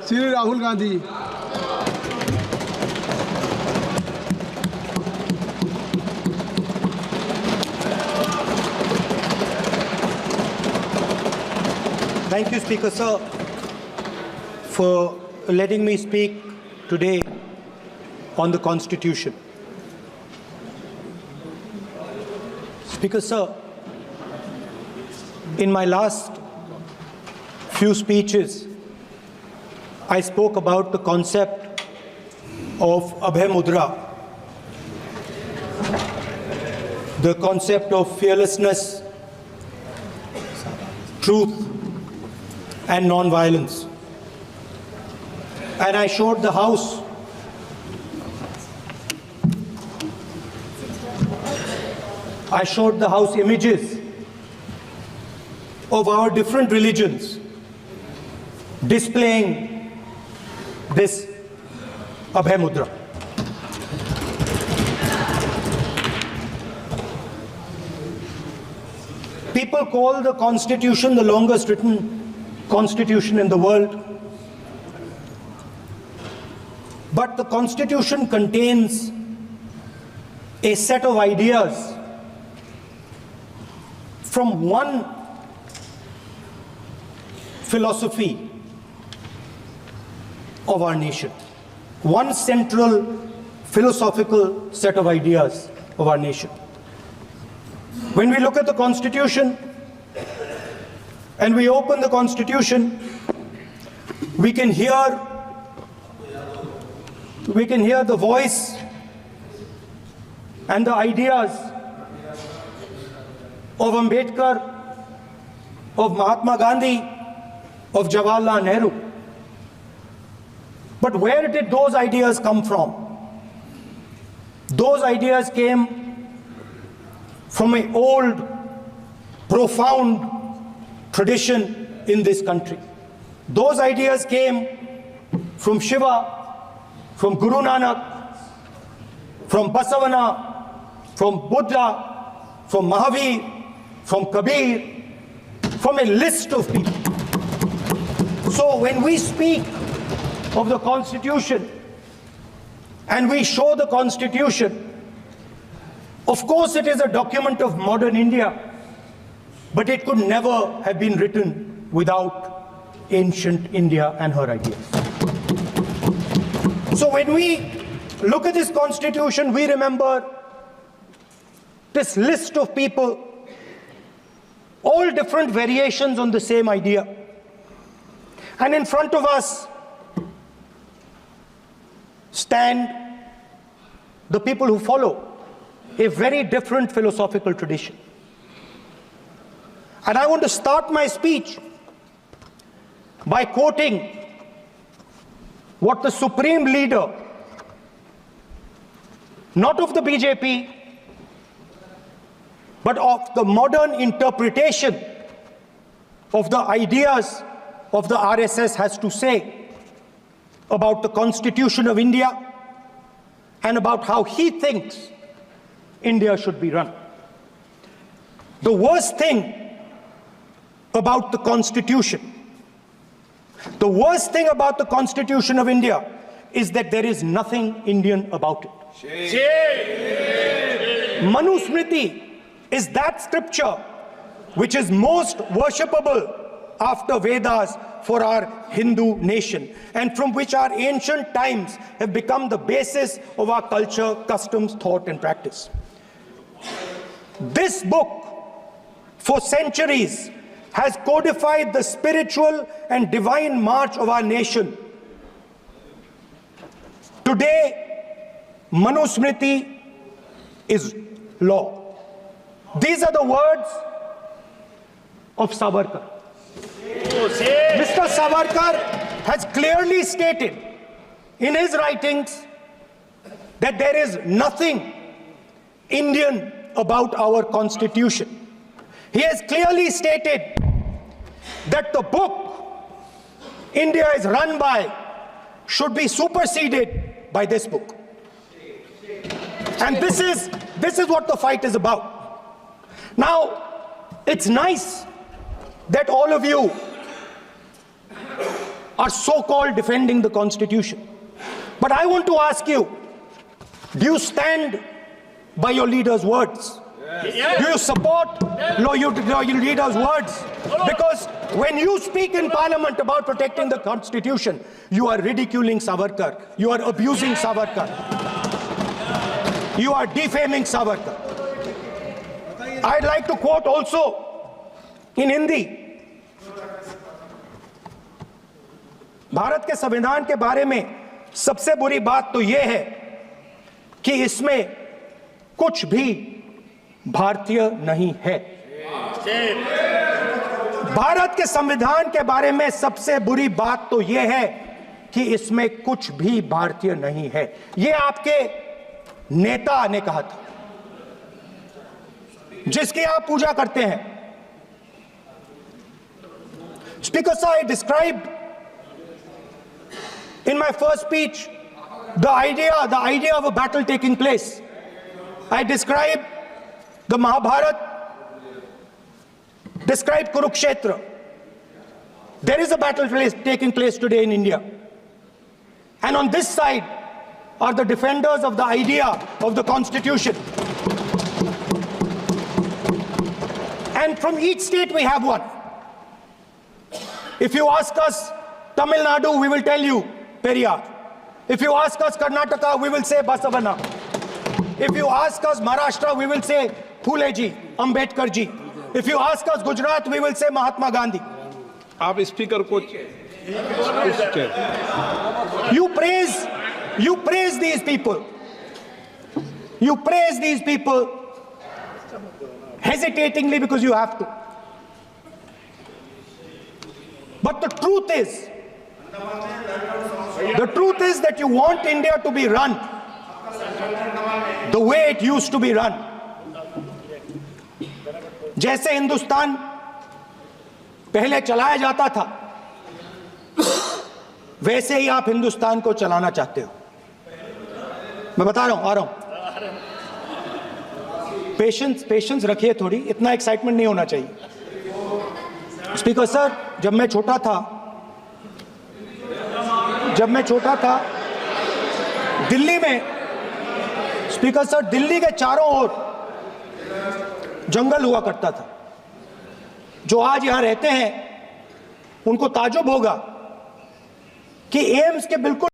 Sri Rahul Gandhi. Thank you, Speaker Sir, for letting me speak today on the Constitution. Speaker Sir, in my last few speeches, I spoke about the concept of Abhay Mudra, the concept of fearlessness, truth, and non-violence. And I showed the House images of our different religions displaying this Abhay Mudra. People call the Constitution the longest written Constitution in the world. But the Constitution contains a set of ideas from one philosophy of our nation, one central philosophical set of ideas of our nation. When we look at the Constitution and we open the Constitution, we can hear the voice and the ideas of Ambedkar, of Mahatma Gandhi, of Jawaharlal Nehru. But where did those ideas come from? Those ideas came from an old, profound tradition in this country. Those ideas came from Shiva, from Guru Nanak, from Basavana, from Buddha, from Mahavir, from Kabir, from a list of people. So when we speak of the Constitution and we show the Constitution, of course it is a document of modern India, but it could never have been written without ancient India and her ideas. So when we look at this Constitution, we remember this list of people, all different variations on the same idea. And in front of us stand the people who follow a very different philosophical tradition. And I want to start my speech by quoting what the supreme leader, not of the BJP, but of the modern interpretation of the ideas of the RSS has to say about the Constitution of India and about how he thinks India should be run. The worst thing about the Constitution, the worst thing about the Constitution of India is that there is nothing Indian about it. Manusmriti is that scripture which is most worshipable after Vedas for our Hindu nation, and from which our ancient times have become the basis of our culture, customs, thought, and practice. This book, for centuries, has codified the spiritual and divine march of our nation. Today, Manusmriti is law. These are the words of Savarkar. Mr. Savarkar has clearly stated in his writings that there is nothing Indian about our Constitution. He has clearly stated that the book India is run by should be superseded by this book. And this is what the fight is about. Now, it's nice that all of you are so-called defending the Constitution. But I want to ask you, do you stand by your leader's words? Yes. Do you support your leader's words? Because when you speak in Parliament about protecting the Constitution, you are ridiculing Savarkar, you are abusing Savarkar, you are defaming Savarkar. I'd like to quote also in Hindi. Bharat के संविधान के बारे में सबसे बुरी बात तो यह है कि इसमें कुछ भी भारतीय नहीं है। भारत के संविधान के बारे में सबसे बुरी बात तो यह है कि इसमें कुछ भी भारतीय नहीं है। यह आपके नेता ने कहा था, जिसकी आप पूजा करते हैं। Speaker sir, I described in my first speech the idea of a battle taking place. I described the Mahabharata, described Kurukshetra. There is a battle taking place today in India. And on this side are the defenders of the idea of the Constitution. And from each state we have one. If you ask us Tamil Nadu, we will tell you Periyar. If you ask us Karnataka, we will say Basavana. If you ask us Maharashtra, we will say Phule ji, Ambedkar ji. If you ask us Gujarat, we will say Mahatma Gandhi. आप speaker को You praise these people. You praise these people hesitatingly because you have to. But the truth is that you want India to be run the way it used to be run. जैसे हिंदुस्तान पहले चलाया जाता था, वैसे ही आप हिंदुस्तान को चलाना चाहते हो। मैं बता रहा हूं, आ रहा हूं। पेशेंस रखिए थोड़ी, इतना एक्साइटमेंट नहीं होना चाहिए। स्पीकर सर, जब मैं छोटा दिल्ली में, स्पीकर सर, दिल्ली के चारों ओर जंगल हुआ करता था। जो आज यहां रहते हैं उनको ताज्जुब होगा कि एम्स के बिल्कुल